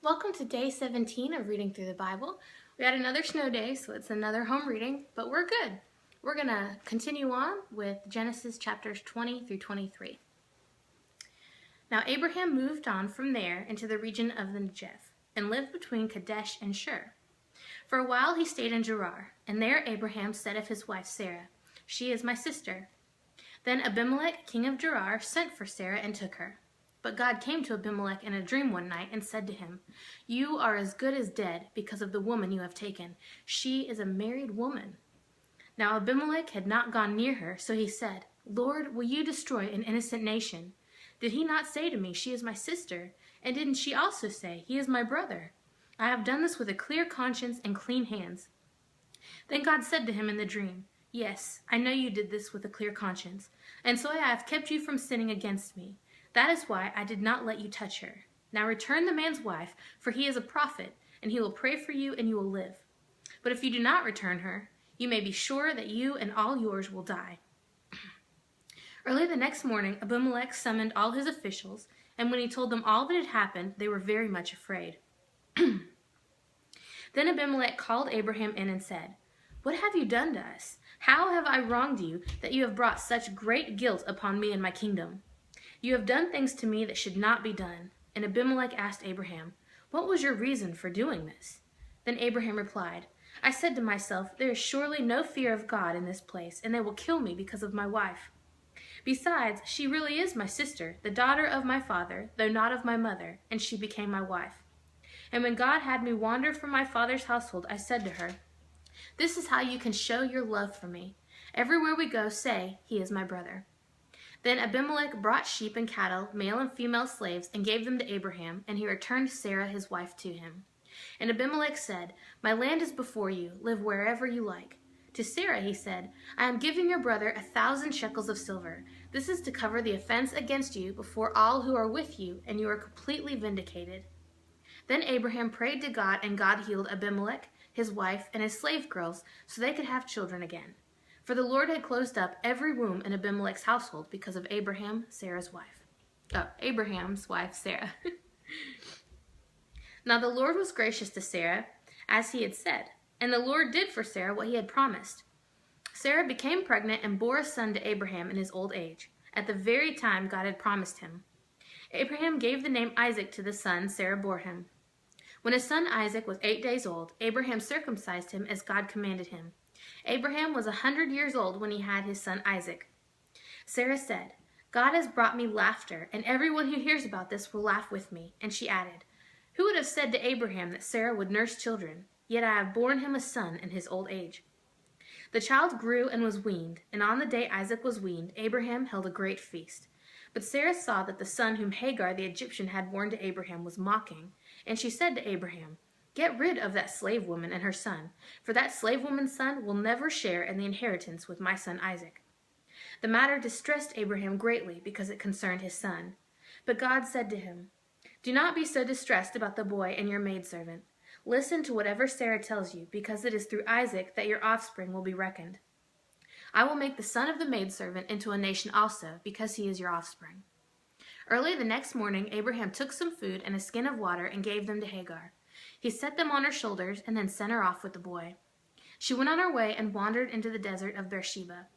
Welcome to day 17 of reading through the Bible. We had another snow day, so it's another home reading, but we're good. We're going to continue on with Genesis chapters 20 through 23. Now Abraham moved on from there into the region of the Negev and lived between Kadesh and Shur. For a while he stayed in Gerar, and there Abraham said of his wife Sarah, "She is my sister." Then Abimelech, king of Gerar, sent for Sarah and took her. But God came to Abimelech in a dream one night and said to him, "You are as good as dead because of the woman you have taken. She is a married woman." Now Abimelech had not gone near her, so he said, "Lord, will you destroy an innocent nation? Did he not say to me, 'She is my sister'? And didn't she also say, 'He is my brother'? I have done this with a clear conscience and clean hands." Then God said to him in the dream, "Yes, I know you did this with a clear conscience, and so I have kept you from sinning against me. That is why I did not let you touch her. Now return the man's wife, for he is a prophet, and he will pray for you and you will live. But if you do not return her, you may be sure that you and all yours will die." Early the next morning, Abimelech summoned all his officials, and when he told them all that had happened, they were very much afraid. Then Abimelech called Abraham in and said, "What have you done to us? How have I wronged you that you have brought such great guilt upon me and my kingdom? You have done things to me that should not be done." And Abimelech asked Abraham, "What was your reason for doing this?" Then Abraham replied, "I said to myself, 'There is surely no fear of God in this place, and they will kill me because of my wife. Besides, she really is my sister, the daughter of my father, though not of my mother, and she became my wife. And when God had me wander from my father's household, I said to her, "This is how you can show your love for me. Everywhere we go, say, 'He is my brother.'" Then Abimelech brought sheep and cattle, male and female slaves, and gave them to Abraham, and he returned Sarah his wife to him. And Abimelech said, "My land is before you, live wherever you like." To Sarah he said, "I am giving your brother 1,000 shekels of silver. This is to cover the offense against you before all who are with you, and you are completely vindicated." Then Abraham prayed to God, and God healed Abimelech, his wife, and his slave girls, so they could have children again. For the Lord had closed up every womb in Abimelech's household because of Abraham's wife, Sarah. Now the Lord was gracious to Sarah, as he had said, and the Lord did for Sarah what he had promised. Sarah became pregnant and bore a son to Abraham in his old age, at the very time God had promised him. Abraham gave the name Isaac to the son Sarah bore him. When his son Isaac was 8 days old, Abraham circumcised him as God commanded him. Abraham was 100 years old when he had his son Isaac. Sarah said, "God has brought me laughter, and everyone who hears about this will laugh with me." And she added, "Who would have said to Abraham that Sarah would nurse children? Yet I have borne him a son in his old age." The child grew and was weaned, and on the day Isaac was weaned, Abraham held a great feast. But Sarah saw that the son whom Hagar the Egyptian had borne to Abraham was mocking, and she said to Abraham, "Get rid of that slave woman and her son, for that slave woman's son will never share in the inheritance with my son Isaac." The matter distressed Abraham greatly because it concerned his son. But God said to him, "Do not be so distressed about the boy and your maidservant. Listen to whatever Sarah tells you, because it is through Isaac that your offspring will be reckoned. I will make the son of the maidservant into a nation also, because he is your offspring." Early the next morning, Abraham took some food and a skin of water and gave them to Hagar. He set them on her shoulders and then sent her off with the boy. She went on her way and wandered into the desert of Beersheba.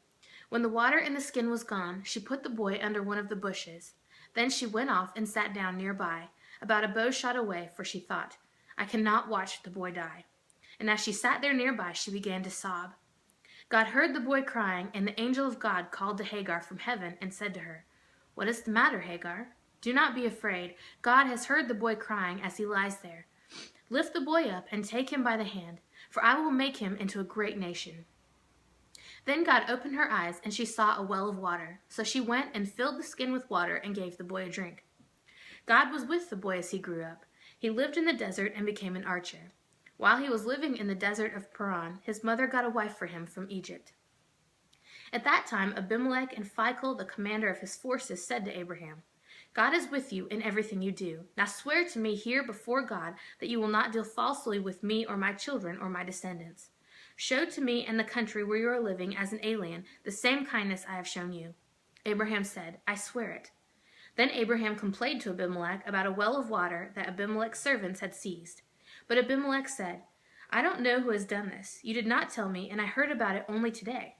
When the water in the skin was gone, she put the boy under one of the bushes. Then she went off and sat down nearby, about a bow shot away, for she thought, "I cannot watch the boy die." And as she sat there nearby, she began to sob. God heard the boy crying, and the angel of God called to Hagar from heaven and said to her, "What is the matter, Hagar? Do not be afraid. God has heard the boy crying as he lies there. Lift the boy up and take him by the hand, for I will make him into a great nation." Then God opened her eyes, and she saw a well of water. So she went and filled the skin with water and gave the boy a drink. God was with the boy as he grew up. He lived in the desert and became an archer. While he was living in the desert of Paran, his mother got a wife for him from Egypt. At that time, Abimelech and Phicol, the commander of his forces, said to Abraham, "God is with you in everything you do. Now swear to me here before God that you will not deal falsely with me or my children or my descendants. Show to me and the country where you are living as an alien the same kindness I have shown you." Abraham said, "I swear it." Then Abraham complained to Abimelech about a well of water that Abimelech's servants had seized. But Abimelech said, I don't know who has done this. You did not tell me, and I heard about it only today.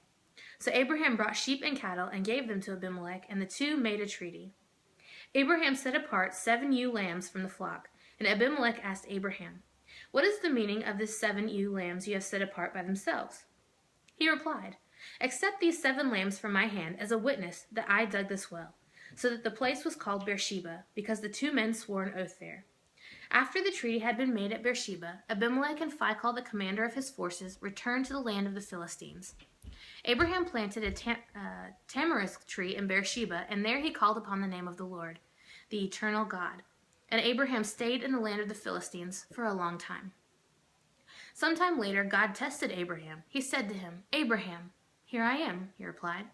So Abraham brought sheep and cattle and gave them to Abimelech, and the two made a treaty. Abraham set apart 7 ewe lambs from the flock, and Abimelech asked Abraham, What is the meaning of the 7 ewe lambs you have set apart by themselves? He replied, Accept these 7 lambs from my hand as a witness that I dug this well, so that the place was called Beersheba, because the 2 men swore an oath there. After the treaty had been made at Beersheba, Abimelech and Phicol, the commander of his forces, returned to the land of the Philistines. Abraham planted a tamarisk tree in Beersheba, and there he called upon the name of the Lord, the eternal God. And Abraham stayed in the land of the Philistines for a long time. Sometime later, God tested Abraham. He said to him, Abraham. Here I am, he replied.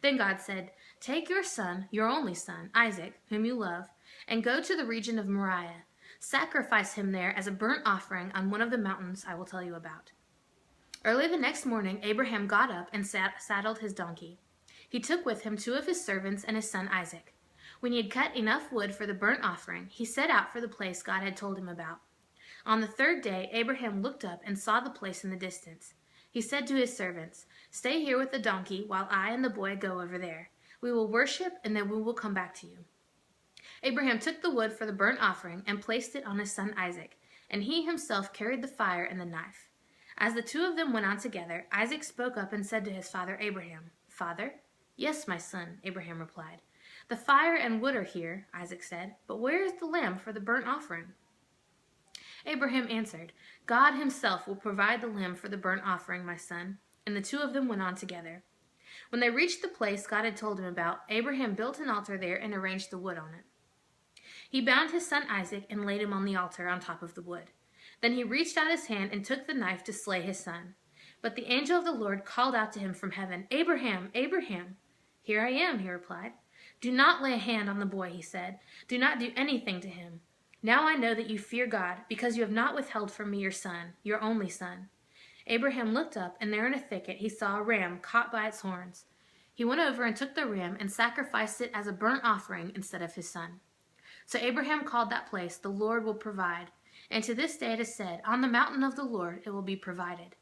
Then God said, Take your son, your only son, Isaac, whom you love, and go to the region of Moriah. Sacrifice him there as a burnt offering on one of the mountains I will tell you about. Early the next morning, Abraham got up and saddled his donkey. He took with him 2 of his servants and his son Isaac. When he had cut enough wood for the burnt offering, he set out for the place God had told him about. On the 3rd day, Abraham looked up and saw the place in the distance. He said to his servants, Stay here with the donkey while I and the boy go over there. We will worship, and then we will come back to you. Abraham took the wood for the burnt offering and placed it on his son Isaac, and he himself carried the fire and the knife. As the 2 of them went on together, Isaac spoke up and said to his father Abraham, Father? Yes, my son, Abraham replied. The fire and wood are here, Isaac said, but where is the lamb for the burnt offering? Abraham answered, God himself will provide the lamb for the burnt offering, my son. And the 2 of them went on together. When they reached the place God had told him about, Abraham built an altar there and arranged the wood on it. He bound his son Isaac and laid him on the altar on top of the wood. Then he reached out his hand and took the knife to slay his son. But the angel of the Lord called out to him from heaven, Abraham, Abraham. Here I am, he replied. Do not lay a hand on the boy, he said. Do not do anything to him. Now I know that you fear God, because you have not withheld from me your son, your only son. Abraham looked up, and there in a thicket he saw a ram caught by its horns. He went over and took the ram and sacrificed it as a burnt offering instead of his son. So Abraham called that place, The Lord will provide. And to this day it is said, On the mountain of the Lord it will be provided.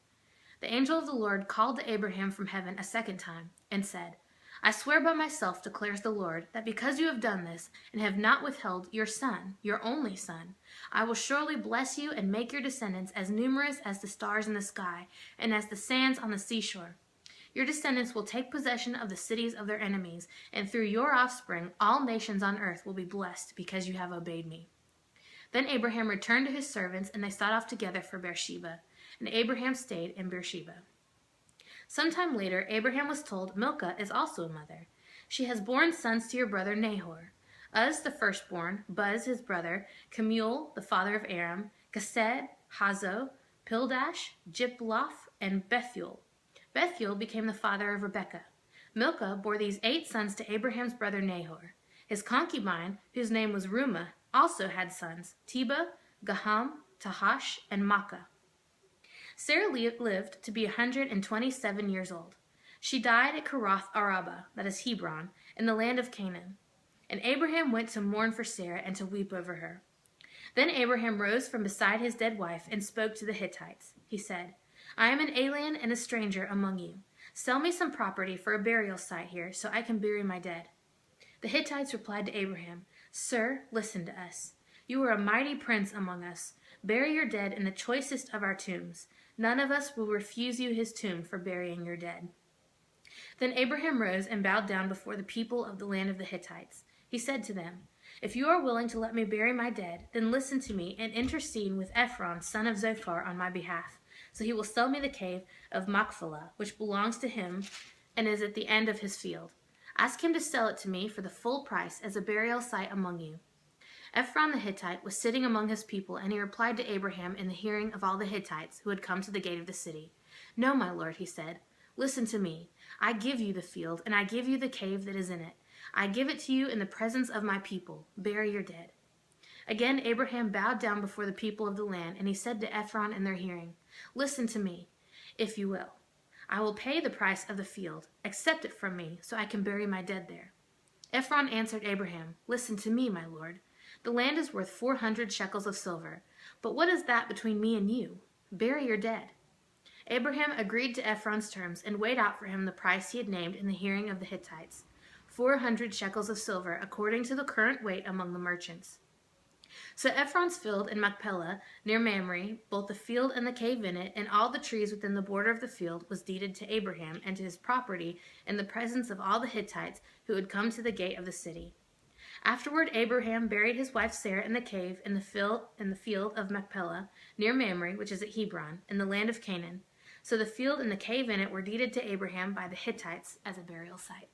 The angel of the Lord called to Abraham from heaven a 2nd time, and said, I swear by myself, declares the Lord, that because you have done this, and have not withheld your son, your only son, I will surely bless you and make your descendants as numerous as the stars in the sky, and as the sands on the seashore. Your descendants will take possession of the cities of their enemies, and through your offspring all nations on earth will be blessed, because you have obeyed me. Then Abraham returned to his servants, and they set off together for Beersheba, and Abraham stayed in Beersheba. Sometime later, Abraham was told, Milcah is also a mother. She has borne sons to your brother Nahor. Uz the firstborn, Buz his brother, Kemuel the father of Aram, Kesed, Hazo, Pildash, Jiploth, and Bethuel. Bethuel became the father of Rebekah. Milcah bore these 8 sons to Abraham's brother Nahor. His concubine, whose name was Reumah, also had sons, Tebah, Gaham, Tahash, and Makkah. Sarah lived to be 127 years old. She died at Kirath Araba, that is Hebron, in the land of Canaan. And Abraham went to mourn for Sarah and to weep over her. Then Abraham rose from beside his dead wife and spoke to the Hittites. He said, I am an alien and a stranger among you. Sell me some property for a burial site here, so I can bury my dead. The Hittites replied to Abraham, Sir, listen to us. You are a mighty prince among us. Bury your dead in the choicest of our tombs. None of us will refuse you his tomb for burying your dead. Then Abraham rose and bowed down before the people of the land of the Hittites. He said to them, If you are willing to let me bury my dead, then listen to me and intercede with Ephron, son of Zophar, on my behalf. So he will sell me the cave of Machpelah, which belongs to him and is at the end of his field. Ask him to sell it to me for the full price as a burial site among you. Ephron the Hittite was sitting among his people, and he replied to Abraham in the hearing of all the Hittites who had come to the gate of the city. No, my lord, he said. Listen to me. I give you the field, and I give you the cave that is in it. I give it to you in the presence of my people. Bury your dead. Again Abraham bowed down before the people of the land, and he said to Ephron in their hearing, Listen to me, if you will. I will pay the price of the field. Accept it from me, so I can bury my dead there. Ephron answered Abraham, "Listen to me, my lord. The land is worth 400 shekels of silver. But what is that between me and you? Bury your dead." Abraham agreed to Ephron's terms and weighed out for him the price he had named in the hearing of the Hittites, 400 shekels of silver, according to the current weight among the merchants. So Ephron's field in Machpelah, near Mamre, both the field and the cave in it, and all the trees within the border of the field, was deeded to Abraham and to his property in the presence of all the Hittites who had come to the gate of the city. Afterward, Abraham buried his wife Sarah in the cave in the field of Machpelah, near Mamre, which is at Hebron, in the land of Canaan. So the field and the cave in it were deeded to Abraham by the Hittites as a burial site.